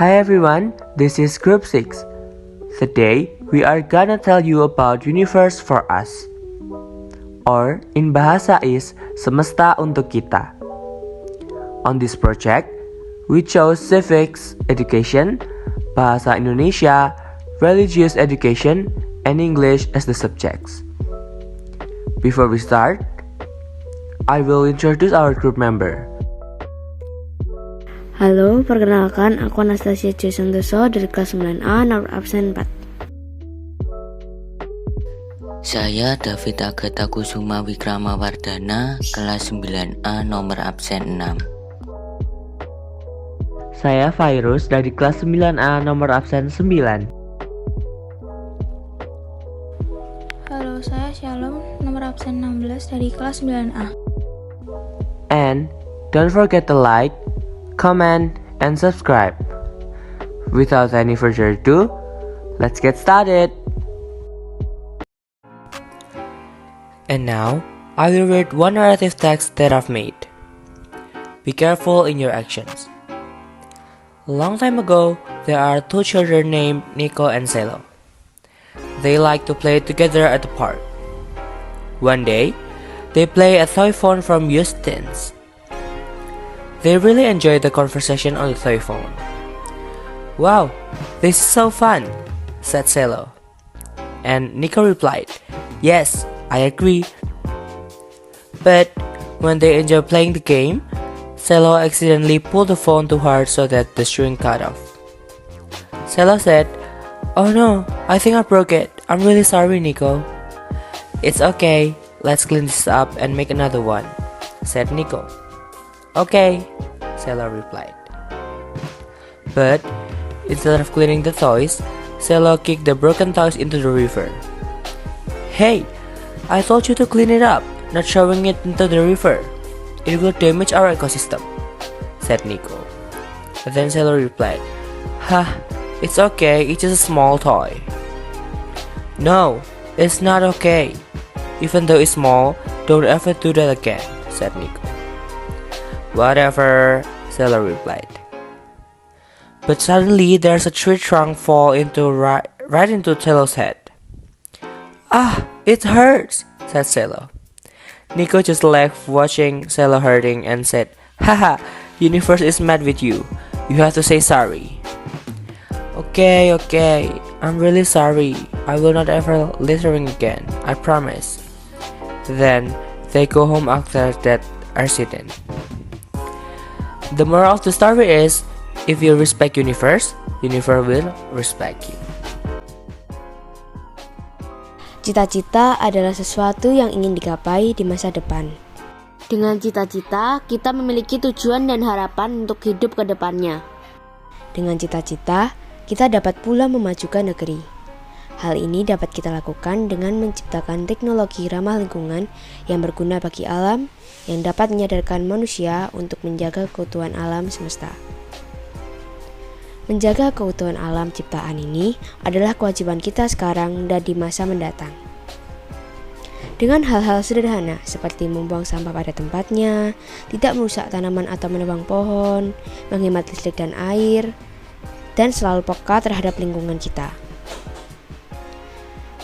Hi everyone, this is Group 6. Today, we are gonna tell you about universe for us. Or, in bahasa is, semesta untuk kita. On this project, we chose civics education, bahasa Indonesia, religious education, and English as the subjects. Before we start, I will introduce our group member. Halo, perkenalkan aku Anastasia Joy Santoso dari kelas 9A nomor absen 4. Saya David Agatha Kusuma Wikrama Wardana, kelas 9A nomor absen 6. Saya Virus dari kelas 9A nomor absen 9. Halo, saya Shalom, nomor absen 16 dari kelas 9A. And don't forget to like, comment, and subscribe. Without any further ado, let's get started. And now, I will read one narrative text that I've made. Be careful in your actions. A long time ago, there are two children named Nico and Selo. They like to play together at the park. One day, they play a toy phone from used tins. They really enjoyed the conversation on the toy phone. Wow, this is so fun, said Selo. And Nico replied, yes, I agree. But when they enjoyed playing the game, Selo accidentally pulled the phone too hard so that the string cut off. Selo said, oh no, I think I broke it. I'm really sorry, Nico. It's okay, let's clean this up and make another one, said Nico. Okay, Selo replied. But instead of cleaning the toys, Selo kicked the broken toys into the river. Hey, I told you to clean it up, not throwing it into the river. It will damage our ecosystem, said Nico. Then Selo replied, ha, it's okay, it's just a small toy. No, it's not okay. Even though it's small, don't ever do that again, said Nico. Whatever, Selo replied. But suddenly there's a tree trunk fall into right into Selo's head. Ah, it hurts, said Selo. Nico just laughed watching Selo hurting and said, haha, universe is mad with you. You have to say sorry. Okay, I'm really sorry. I will not ever littering again, I promise. Then they go home after that accident. The moral of the story is, if you respect universe will respect you. Cita-cita adalah sesuatu yang ingin digapai di masa depan. Dengan cita-cita, kita memiliki tujuan dan harapan untuk hidup ke depannya. Dengan cita-cita, kita dapat pula memajukan negeri. Hal ini dapat kita lakukan dengan menciptakan teknologi ramah lingkungan yang berguna bagi alam, yang dapat menyadarkan manusia untuk menjaga keutuhan alam semesta. Menjaga keutuhan alam ciptaan ini adalah kewajiban kita sekarang dan di masa mendatang. Dengan hal-hal sederhana seperti membuang sampah pada tempatnya, tidak merusak tanaman atau menebang pohon, menghemat listrik dan air, dan selalu peka terhadap lingkungan kita.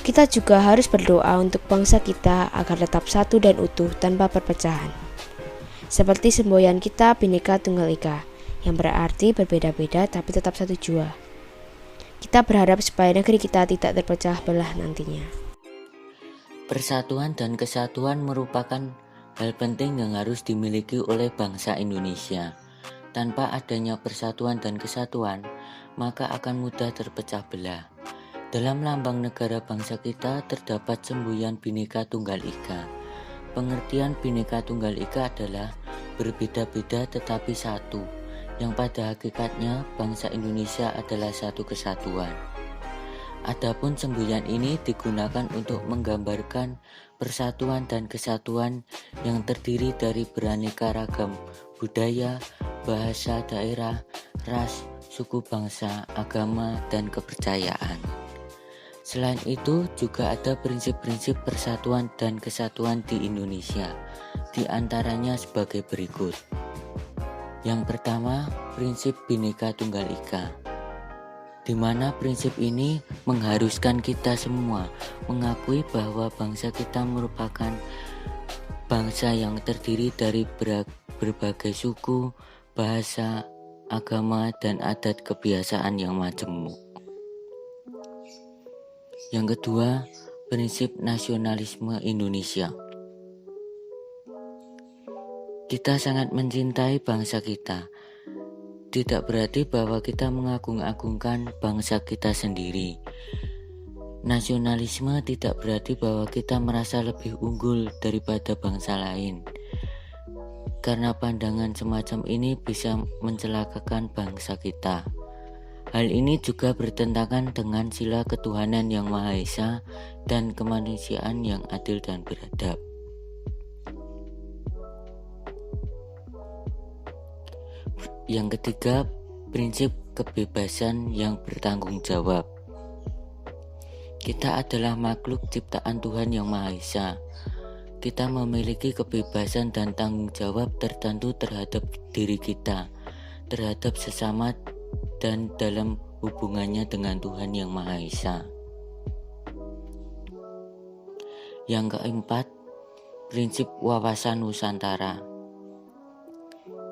Kita juga harus berdoa untuk bangsa kita agar tetap satu dan utuh tanpa perpecahan. Seperti semboyan kita Bhinneka Tunggal Ika, yang berarti berbeda-beda tapi tetap satu jua. Kita berharap supaya negeri kita tidak terpecah belah nantinya. Persatuan dan kesatuan merupakan hal penting yang harus dimiliki oleh bangsa Indonesia. Tanpa adanya persatuan dan kesatuan, maka akan mudah terpecah belah. Dalam lambang negara bangsa kita terdapat semboyan Bhinneka Tunggal Ika. Pengertian Bhinneka Tunggal Ika adalah berbeda-beda tetapi satu, yang pada hakikatnya bangsa Indonesia adalah satu kesatuan. Adapun semboyan ini digunakan untuk menggambarkan persatuan dan kesatuan yang terdiri dari beraneka ragam budaya, bahasa daerah, ras, suku bangsa, agama, dan kepercayaan. Selain itu, juga ada prinsip-prinsip persatuan dan kesatuan di Indonesia, di antaranya sebagai berikut. Yang pertama, prinsip Bhinneka Tunggal Ika. di mana prinsip ini mengharuskan kita semua mengakui bahwa bangsa kita merupakan bangsa yang terdiri dari berbagai suku, bahasa, agama, dan adat kebiasaan yang majemuk. Yang kedua, prinsip nasionalisme Indonesia. Kita sangat mencintai bangsa kita. Tidak berarti bahwa kita mengagung-agungkan bangsa kita sendiri. Nasionalisme tidak berarti bahwa kita merasa lebih unggul daripada bangsa lain. Karena pandangan semacam ini bisa mencelakakan bangsa kita. Hal ini juga bertentangan dengan sila ketuhanan yang Maha Esa dan kemanusiaan yang adil dan beradab. Yang ketiga, prinsip kebebasan yang bertanggung jawab. Kita adalah makhluk ciptaan Tuhan yang Maha Esa. Kita memiliki kebebasan dan tanggung jawab tertentu terhadap diri kita, terhadap sesama, dan dalam hubungannya dengan Tuhan yang Maha Esa. Yang keempat, prinsip wawasan Nusantara.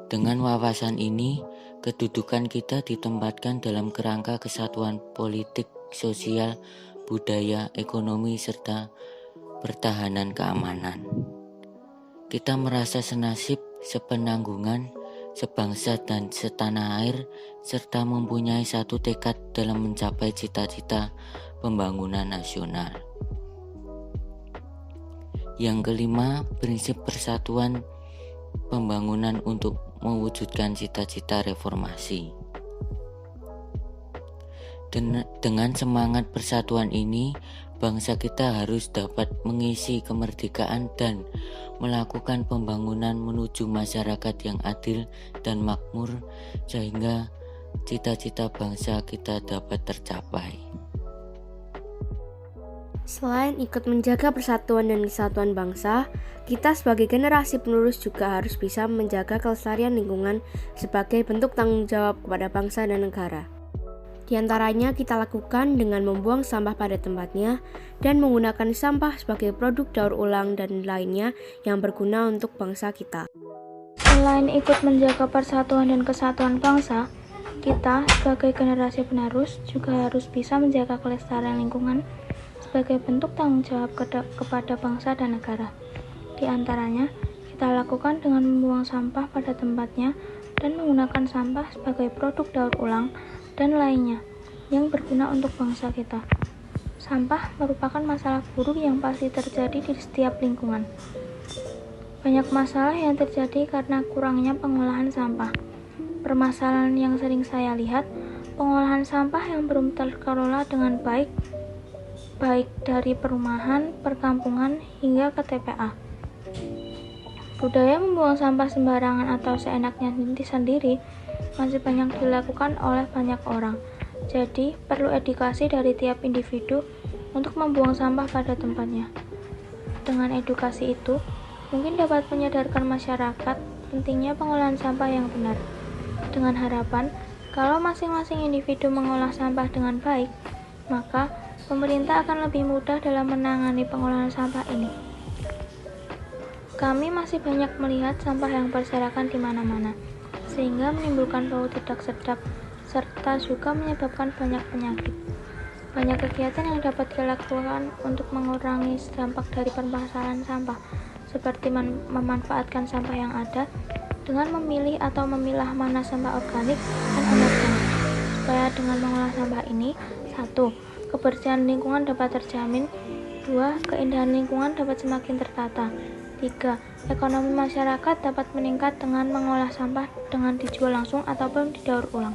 Dengan wawasan ini, kedudukan kita ditempatkan dalam kerangka kesatuan politik, sosial, budaya, ekonomi, serta pertahanan keamanan. Kita merasa senasib, sepenanggungan, sebangsa dan setanah air, serta mempunyai satu tekad dalam mencapai cita-cita pembangunan nasional. Yang kelima, prinsip persatuan pembangunan untuk mewujudkan cita-cita reformasi. Dengan semangat persatuan ini, bangsa kita harus dapat mengisi kemerdekaan dan melakukan pembangunan menuju masyarakat yang adil dan makmur, sehingga cita-cita bangsa kita dapat tercapai. Selain ikut menjaga persatuan dan kesatuan bangsa, kita sebagai generasi penerus juga harus bisa menjaga kelestarian lingkungan sebagai bentuk tanggung jawab kepada bangsa dan negara. Di antaranya kita lakukan dengan membuang sampah pada tempatnya dan menggunakan sampah sebagai produk daur ulang dan lainnya yang berguna untuk bangsa kita. Selain ikut menjaga persatuan dan kesatuan bangsa, kita sebagai generasi penerus juga harus bisa menjaga kelestarian lingkungan sebagai bentuk tanggung jawab kepada bangsa dan negara. Di antaranya, kita lakukan dengan membuang sampah pada tempatnya dan menggunakan sampah sebagai produk daur ulang dan lainnya yang berguna untuk bangsa kita. Sampah merupakan masalah buruk yang pasti terjadi di setiap lingkungan. Banyak masalah yang terjadi karena kurangnya pengolahan sampah. Permasalahan yang sering saya lihat, pengolahan sampah yang belum terkelola dengan baik dari perumahan, perkampungan, hingga ke TPA. Budaya membuang sampah sembarangan atau seenaknya sendiri masih banyak dilakukan oleh banyak orang. Jadi, perlu edukasi dari tiap individu untuk membuang sampah pada tempatnya. Dengan edukasi itu, mungkin dapat menyadarkan masyarakat pentingnya pengolahan sampah yang benar. Dengan harapan, kalau masing-masing individu mengolah sampah dengan baik, maka pemerintah akan lebih mudah dalam menangani pengolahan sampah ini. Kami masih banyak melihat sampah yang berserakan di mana-mana, sehingga menimbulkan bau tidak sedap, serta juga menyebabkan banyak penyakit. Banyak kegiatan yang dapat dilakukan untuk mengurangi dampak dari permasalahan sampah, seperti memanfaatkan sampah yang ada dengan memilih atau memilah mana sampah organik dan anorganik, supaya dengan mengolah sampah ini, 1. Kebersihan lingkungan dapat terjamin. 2. Keindahan lingkungan dapat semakin tertata. 3. Ekonomi masyarakat dapat meningkat dengan mengolah sampah dengan dijual langsung ataupun didaur ulang.